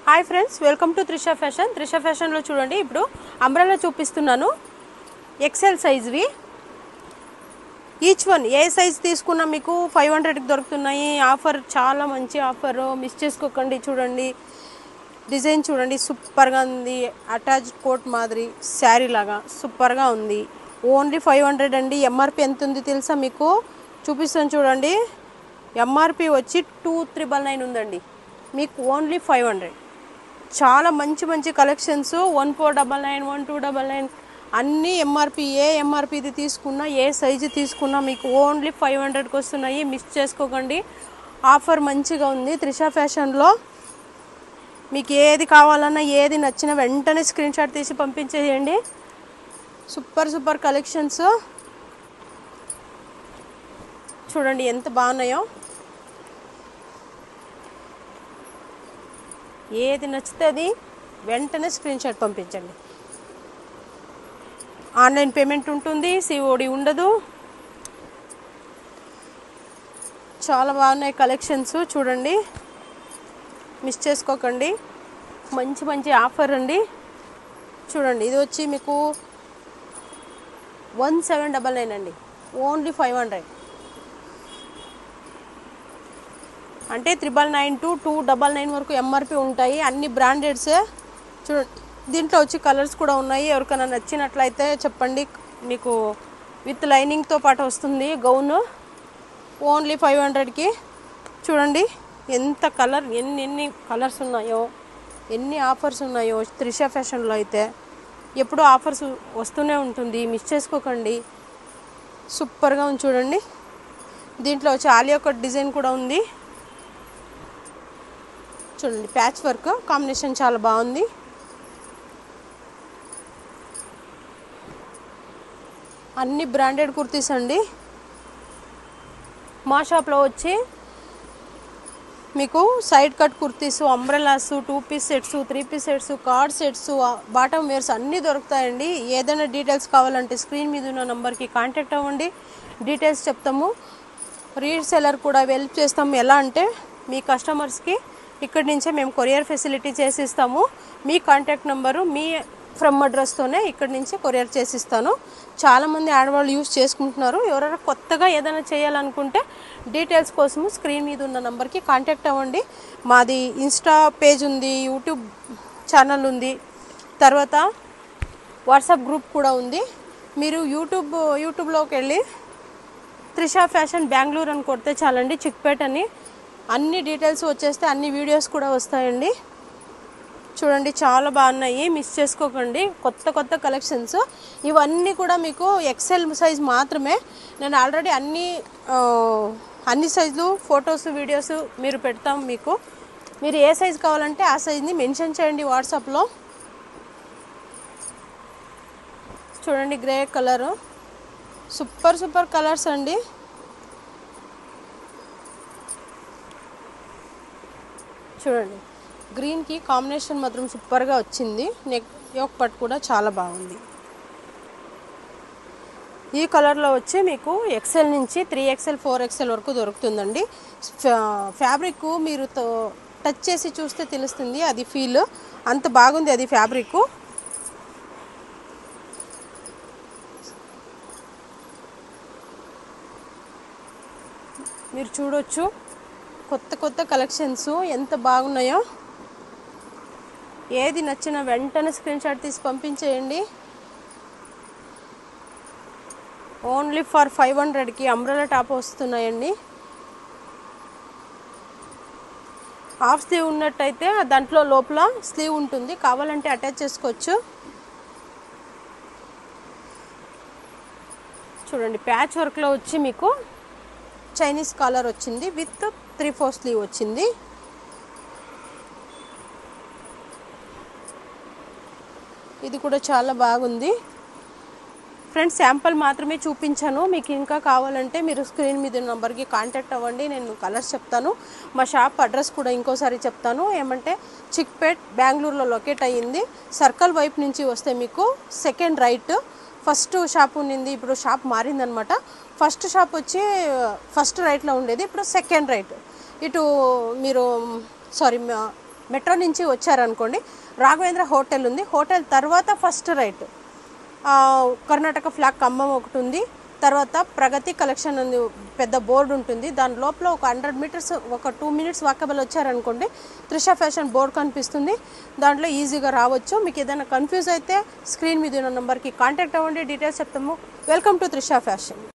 Hi friends, welcome to Trisha fashion. Trisha ఫ్యాషన్లో చూడండి, ఇప్పుడు అంబ్రెల్లా చూపిస్తున్నాను. ఎక్సెల్ సైజ్వి. ఈచ్ వన్ ఏ సైజ్ తీసుకున్నా మీకు 500కి దొరుకుతున్నాయి. ఆఫర్ చాలా మంచి ఆఫర్, మిస్ చేసుకోకండి. చూడండి డిజైన్, చూడండి సూపర్గా ఉంది. అటాచ్ కోట్ మాదిరి శారీ లాగా సూపర్గా ఉంది. ఓన్లీ 500 అండి. ఎంఆర్పి ఎంత ఉంది తెలుసా మీకు? చూపిస్తాను చూడండి. ఎంఆర్పి వచ్చి 2399 ఉందండి. మీకు ఓన్లీ 500. చాలా మంచి మంచి కలెక్షన్స్. 1499, 1299 అన్నీ ఎంఆర్పి. ఏ ఎంఆర్పి ఇది తీసుకున్నా, ఏ సైజు తీసుకున్నా మీకు ఓన్లీ 500కి వస్తున్నాయి. మిస్ చేసుకోకండి. ఆఫర్ మంచిగా ఉంది త్రిష ఫ్యాషన్లో. మీకు ఏది కావాలన్నా, ఏది నచ్చినా వెంటనే స్క్రీన్ షాట్ తీసి పంపించేయండి. సూపర్ సూపర్ కలెక్షన్స్ చూడండి ఎంత బాగున్నాయో. ఏది నచ్చితే అది వెంటనే స్క్రీన్ షాట్ పంపించండి. ఆన్లైన్ పేమెంట్ ఉంటుంది, సిఓడి ఉండదు. చాలా బాగున్నాయి కలెక్షన్స్ చూడండి, మిస్ చేసుకోకండి. మంచి మంచి ఆఫర్ అండి. చూడండి ఇది వచ్చి మీకు 1799 అండి. ఓన్లీ 500 అంటే 999 to 299 వరకు ఎంఆర్పి ఉంటాయి. అన్ని బ్రాండెడ్సే. చూడండి దీంట్లో వచ్చి కలర్స్ కూడా ఉన్నాయి. ఎవరికైనా నచ్చినట్లయితే చెప్పండి. మీకు విత్ లైనింగ్తో పాటు వస్తుంది గౌన్. ఓన్లీ 500కి. చూడండి ఎంత కలర్, ఎన్ని కలర్స్ ఉన్నాయో, ఎన్ని ఆఫర్స్ ఉన్నాయో త్రిష ఫ్యాషన్లో అయితే. ఎప్పుడూ ఆఫర్స్ వస్తూనే ఉంటుంది, మిస్ చేసుకోకండి. సూపర్గా ఉంది చూడండి. దీంట్లో వచ్చి ఆలియా కట్ డిజైన్ కూడా ఉంది. చూడండి ప్యాచ్ వర్క్ కాంబినేషన్ చాలా బాగుంది. అన్ని బ్రాండెడ్ కుర్తీస్ అండి. మా షాప్లో వచ్చి మీకు side cut kurtis, umbrellas, 2 piece sets, 3 piece sets, card sets, bottom wears అన్నీ దొరుకుతాయండి. ఏదైనా డీటెయిల్స్ కావాలంటే స్క్రీన్ మీద ఉన్న నెంబర్కి కాంటాక్ట్ అవ్వండి. డీటెయిల్స్ చెప్తాము. రీసెలర్ కూడా హెల్ప్ చేస్తాము. ఎలా అంటే మీ కస్టమర్స్కి ఇక్కడి నుంచే మేము కొరియర్ ఫెసిలిటీ చేసిస్తాము. మీ కాంటాక్ట్ నెంబరు, మీ ఫ్రమ్ అడ్రస్తోనే ఇక్కడి నుంచి కొరియర్ చేసిస్తాను. చాలామంది ఆడవాళ్ళు యూజ్ చేసుకుంటున్నారు. ఎవరైనా కొత్తగా ఏదైనా చేయాలనుకుంటే డీటెయిల్స్ కోసము స్క్రీన్ మీద ఉన్న నెంబర్కి కాంటాక్ట్ అవ్వండి. మాది ఇన్స్టా పేజ్ ఉంది, యూట్యూబ్ ఛానల్ ఉంది, తర్వాత వాట్సాప్ గ్రూప్ కూడా ఉంది. మీరు యూట్యూబ్లోకి వెళ్ళి త్రిష ఫ్యాషన్ బెంగళూరు అని కొడితే చాలండి. చిక్పేట్ అని అన్ని డీటెయిల్స్ వచ్చేస్తే అన్ని వీడియోస్ కూడా వస్తాయండి. చూడండి చాలా బాగున్నాయి, మిస్ చేసుకోకండి. కొత్త కొత్త కలెక్షన్స్ ఇవన్నీ కూడా మీకు ఎక్సెల్ సైజ్ మాత్రమే. నేను ఆల్రెడీ అన్ని సైజులు ఫొటోస్, వీడియోస్ మీరు పెడతాం. మీరు ఏ సైజు కావాలంటే ఆ సైజ్ని మెన్షన్ చేయండి వాట్సాప్లో. చూడండి grey colour, super super colours అండి. చూడండి గ్రీన్కి కాంబినేషన్ మాత్రం సూపర్గా వచ్చింది. నెక్ యోక్ పట్ కూడా చాలా బాగుంది. ఈ కలర్లో వచ్చి మీకు ఎక్సెల్ నుంచి 3XL 4XL వరకు దొరుకుతుందండి. ఫ్యాబ్రిక్ మీరు టచ్ చేసి చూస్తే తెలుస్తుంది అది ఫీల్. అంత బాగుంది అది ఫ్యాబ్రిక్. మీరు చూడొచ్చు కొత్త కొత్త కలెక్షన్స్ ఎంత బాగున్నాయో. ఏది నచ్చినా వెంటనే స్క్రీన్ షాట్ తీసి పంపించేయండి. ఓన్లీ ఫర్ 500కి అంబ్రెలా టాప్ వస్తున్నాయండి. హాఫ్ స్లీవ్ ఉన్నట్టయితే దాంట్లో లోపల స్లీవ్ ఉంటుంది, కావాలంటే అటాచ్ చేసుకోవచ్చు. చూడండి ప్యాచ్ వర్క్లో వచ్చి మీకు చైనీస్ కాలర్ వచ్చింది, విత్ 3/4 స్లీవ్ వచ్చింది. ఇది కూడా చాలా బాగుంది. ఫ్రెండ్స్ శాంపుల్ మాత్రమే చూపించాను. మీకు ఇంకా కావాలంటే మీరు స్క్రీన్ మీద నెంబర్కి కాంటాక్ట్ అవ్వండి. నేను కలర్స్ చెప్తాను. మా షాప్ అడ్రస్ కూడా ఇంకోసారి చెప్తాను. ఏమంటే చిక్పేట్ బెంగళూరులో లొకేట్ అయ్యింది. సర్కిల్ వైపు నుంచి వస్తే మీకు సెకండ్ రైట్. ఫస్ట్ షాప్ ఉన్నింది, ఇప్పుడు షాప్ మారిందనమాట. ఫస్ట్ షాప్ వచ్చి ఫస్ట్ రైట్లో ఉండేది, ఇప్పుడు సెకండ్ రైట్. ఇటు మీరు మెట్రో నుంచి వచ్చారనుకోండి, రాఘవేంద్ర హోటల్ ఉంది. హోటల్ తర్వాత ఫస్ట్ రైట్ కర్ణాటక ఫ్లాగ్ కంబం ఒకటి ఉంది. తర్వాత ప్రగతి కలెక్షన్ ఉంది, పెద్ద బోర్డు ఉంటుంది. దాని లోపల ఒక 100 మీటర్స్, ఒక 2 మినిట్స్ వాకబుల్ వచ్చారనుకోండి, త్రిష ఫ్యాషన్ బోర్డు కనిపిస్తుంది. దాంట్లో ఈజీగా రావచ్చు. మీకు ఏదైనా కన్ఫ్యూజ్ అయితే స్క్రీన్ మీద ఉన్న నెంబర్కి కాంటాక్ట్ అవ్వండి, డీటెయిల్స్ చెప్తాము. Welcome to Trisha fashion.